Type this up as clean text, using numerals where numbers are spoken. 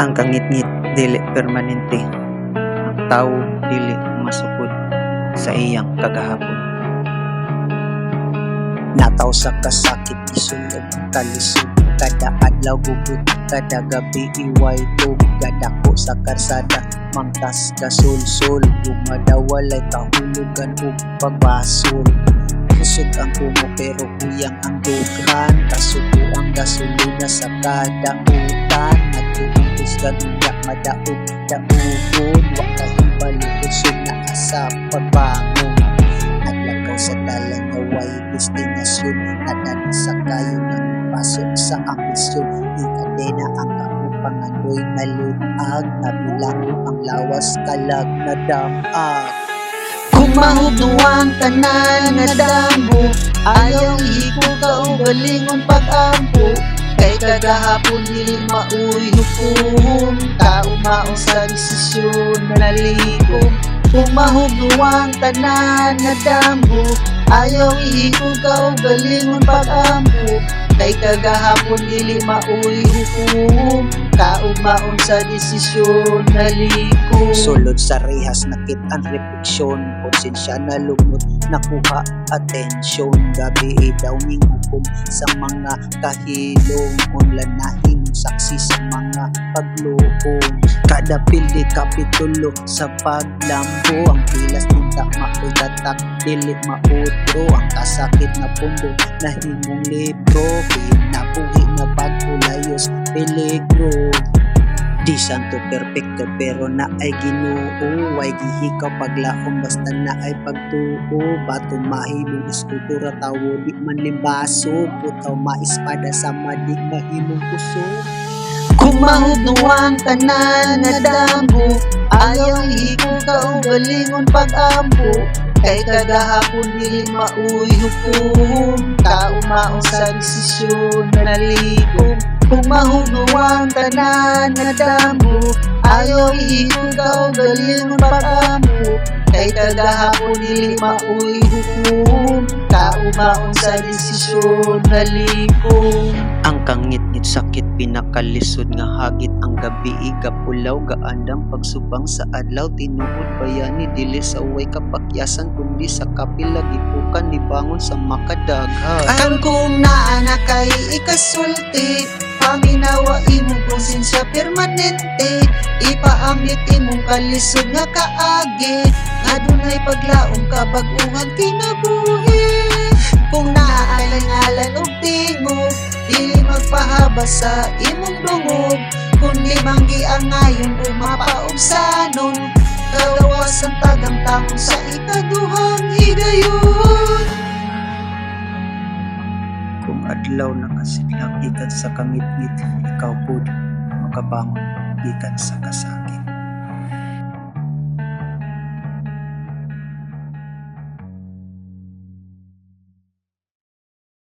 Ang kangit-ngit dili permanente, ang tawo dili masukod sa iyang kagahapon. Nataw sa kasakit, isulod ang kalisod. Kada adlaw gugut, kada gabi iway tug. Gadako sa karsada, mangtas kasulsul. Gumadawalay kahulugan ug pagbasol. Kusog ang kumo pero kuyang ang dughan. Kasuko ang gasolina sa kada utan. Nagtutumpos gaduya madaog daugon. Wa kahibalo kusog na asa pagbangon. Naglakaw sa dalang away destinasyon. Nadani sa kayo ng pasok sa ambisyon. Ikadena ang kamupangandoy na lutag. Nabilang ang lawas kalag na damag. Kung mahuduang tanan nga dambo, ayaw ihiko ka o galingon pag-ampo. Kay kagahapon dili mauy hukom, kaumaon sa desisyon na likom. Kung mahuduang tanan nga dambo, ayaw ihiko ka o galingon pag-ampo. Kay kagahapon dili mauy hukom, kaumaon sa desisyon na likom. Sulod sa rehas nakit ang refleksyon, konsensya na lumot, nakuha atensyon. Gabi daw ning hukom sa mga kahilong, unlan nahing saksi sa mga pagluong. Kada pildi kapitulo sa paglambo, ang pilas tinta maulatak dili mautro. Ang kasakit na pundo nahimong libro, pinabuhi na pag-ulayos peligro. Di santo perfecto pero na ay Ginoo, way gihikaw paglaom basta na ay pagtuo. Bato mahimong iskultura tawo di man limbaso, putaw maispada sa madi mahimong puso. Kung mahudnuang tanan nga dambo, ayaw ihiko ka o galingon pag-ampo. Kay kagahapon dili mauy hukom, kaumaon sa desisyon na likom. Kung mahudnuang tanan nga dambo, ayaw ihiko ka o galingon pag-ampo. Kay kagahapon dili mauy hukom, kaumaon sa desisyon na likom. Ang kangit-ngit sakit pinakalisod nga hagit ang gabi igapulaw gaandang pagsubang sa adlaw. Tinuod bayani dili sa way kapakyasan kundi sa kapila gipukan ni bangon sa makadagha. Ang kung naanak kay ikasulti, paminawa imong konsensya permanente. Ipaambit imong kalisod nga kaagi, adunay paglaom ka bag-uhan kinabuhi. Kung naaalang-alan og tingog, dili magpahaba sa imong dungog. Kundi manggi ang ngayon o mapaubsanon, kagawas ang tagang tangon sa ikaduhang higayon. Kung adlaw nakasidlak gikan sa kangit-ngit, ikaw pud makabangon gikan sa kasakit.